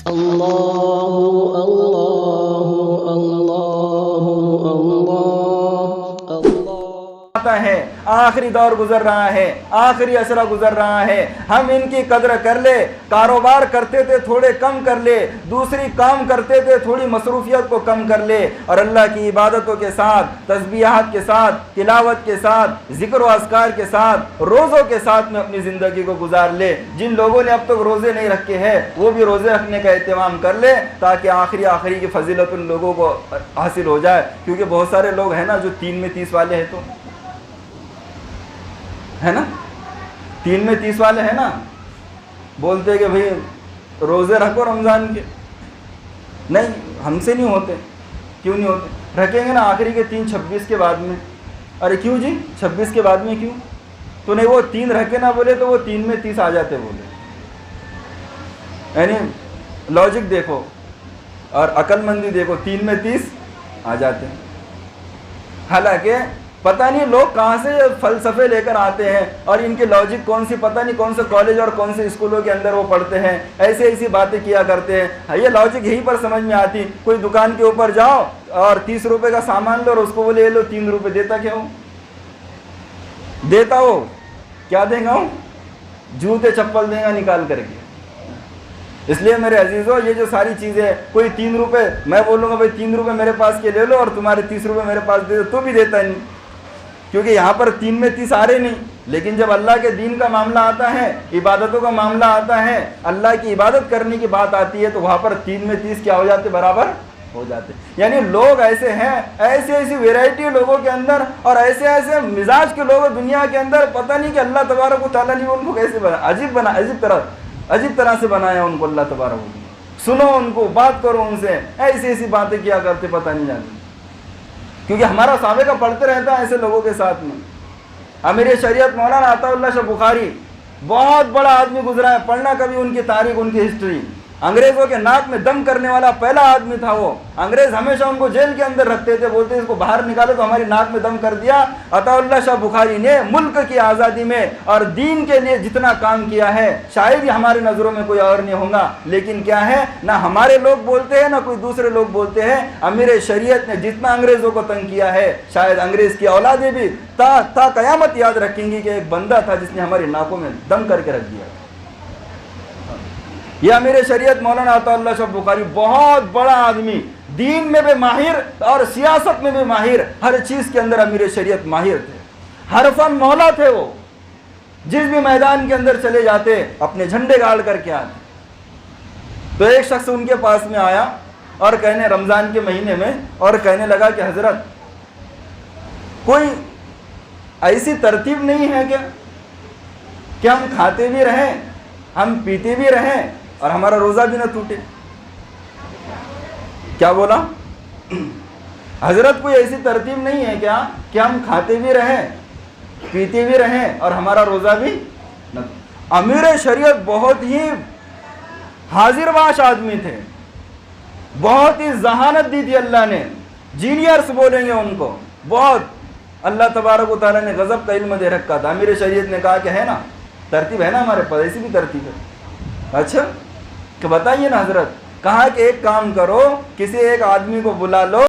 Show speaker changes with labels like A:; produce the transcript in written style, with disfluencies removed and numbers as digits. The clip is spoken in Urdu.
A: اللہ اللہ اللہ اللہ
B: آتا ہے، آخری دور گزر رہا ہے، آخری عشرہ گزر رہا ہے، ہم ان کی قدر کر لے. کاروبار کرتے تھے تھوڑے کم کر لے، دوسری کام کرتے تھے تھوڑی مصروفیت کو کم کر لے، اور اللہ کی عبادتوں کے ساتھ، تسبیحات کے ساتھ، تلاوت کے ساتھ، ذکر و اذکار کے ساتھ، روزوں کے ساتھ میں اپنی زندگی کو گزار لے. جن لوگوں نے اب تک روزے نہیں رکھے ہیں وہ بھی روزے رکھنے کا اہتمام کر لے، تاکہ آخری کی فضیلت ان لوگوں کو حاصل ہو جائے. کیونکہ بہت سارے لوگ ہیں نا جو 3 میں 30 والے ہیں، تو ہے نا 3 میں 30 والے ہیں نا، بولتے کہ بھئی روزے رکھو رمضان کے. نہیں، ہم سے نہیں ہوتے. کیوں نہیں ہوتے؟ رکھیں گے نا آخری کے 3 26 کے بعد میں. ارے کیوں جی 26 کے بعد میں کیوں؟ تو نہیں، وہ 3 رکھے نہ بولے تو وہ 3 میں 30 آ جاتے بولے. یعنی لاجک دیکھو اور عقل مندی دیکھو، 3 میں 30 آ جاتے ہیں. حالانکہ پتہ نہیں لوگ کہاں سے فلسفے لے کر آتے ہیں، اور ان کے لاجک کون سی، پتہ نہیں کون سے کالج اور کون سے اسکولوں کے اندر وہ پڑھتے ہیں، ایسی باتیں کیا کرتے ہیں. یہ لاجک یہیں پر سمجھ میں آتی. کوئی دکان کے اوپر جاؤ اور 30 روپے کا سامان لو اور اس کو وہ لے لو 3 روپے. دیتا کیا ہوں؟ دیتا ہو کیا دیں گا ہوں؟ جوتے چپل دیں گا نکال کر کے. اس لیے میرے عزیزو، یہ جو ساری چیزیں، کوئی 3 روپے میں بولوں گا بھائی 3 روپے میرے پاس کے لے لو اور تمہارے 30 روپے میرے پاس دے دو، تو بھی دیتا نہیں. کیونکہ یہاں پر 3 میں 30 آ رہے نہیں. لیکن جب اللہ کے دین کا معاملہ آتا ہے، عبادتوں کا معاملہ آتا ہے، اللہ کی عبادت کرنے کی بات آتی ہے، تو وہاں پر 3 میں 30 کیا ہو جاتے؟ برابر ہو جاتے. یعنی لوگ ایسے ہیں، ایسی ویرائٹی لوگوں کے اندر، اور ایسے مزاج کے لوگ دنیا کے اندر. پتہ نہیں کہ اللہ تبارک و تعالیٰ نے ان کو کیسے بنا، عجیب طرح سے بنایا ان کو اللہ تبارک و تعالیٰ. سنو ان کو، بات کرو ان سے، ایسی باتیں کیا کرتے پتہ نہیں جاتی. کیونکہ ہمارا سابقہ پڑھتے رہتا ہے ایسے لوگوں کے ساتھ میں. امیر شریعت مولانا عطا اللہ شاہ بخاری بہت بڑا آدمی گزرا ہے. پڑھنا کبھی ان کی تاریخ، ان کی ہسٹری. انگریزوں کے ناک میں دم کرنے والا پہلا آدمی تھا وہ. انگریز ہمیشہ ان کو جیل کے اندر رکھتے تھے، بولتے اس کو باہر نکالو، تو ہماری ناک میں دم کر دیا. عطا اللہ شاہ بخاری نے ملک کی آزادی میں اور دین کے لیے جتنا کام کیا ہے شاید ہی ہماری نظروں میں کوئی اور نہیں ہوگا. لیکن کیا ہے، نہ ہمارے لوگ بولتے ہیں نہ کوئی دوسرے لوگ بولتے ہیں. امیر شریعت نے جتنا انگریزوں کو تنگ کیا ہے، شاید انگریز کی اولادیں بھی تا قیامت یاد رکھیں گی کہ ایک بندہ تھا جس نے ہماری ناکوں میں دم کر کے رکھ دیا. یہ امیر شریعت مولانا عطا اللہ شاہ بخاری بہت بڑا آدمی، دین میں بھی ماہر اور سیاست میں بھی ماہر، ہر چیز کے اندر امیر شریعت ماہر تھے. ہر فن مولا تھے وہ. جس بھی میدان کے اندر چلے جاتے اپنے جھنڈے گاڑ کر کے آتے. تو ایک شخص ان کے پاس میں آیا اور کہنے، رمضان کے مہینے میں، اور کہنے لگا کہ حضرت کوئی ایسی ترتیب نہیں ہے کیا کہ ہم کھاتے بھی رہیں، ہم پیتے بھی رہیں اور ہمارا روزہ بھی نہ ٹوٹے؟ کیا بولا؟ حضرت کوئی ایسی ترتیب نہیں ہے کیا کہ ہم کھاتے بھی رہیں، پیتے بھی رہیں اور ہمارا روزہ بھی نہ ٹوٹے؟ امیر شریعت بہت ہی حاضر باش آدمی تھے، بہت ہی ذہانت دی تھی اللہ نے. جینیئرس بولیں گے ان کو. بہت اللہ تبارک و تعالیٰ نے غضب کا علم دے رکھا تھا. امیر شریعت نے کہا کہ ہے نا ترتیب، ہے نا ہمارے پاس، ایسی بھی ترتیب ہے. اچھا کہ بتائیے نا حضرت. کہا کہ ایک کام کرو، کسی ایک آدمی کو بلا لو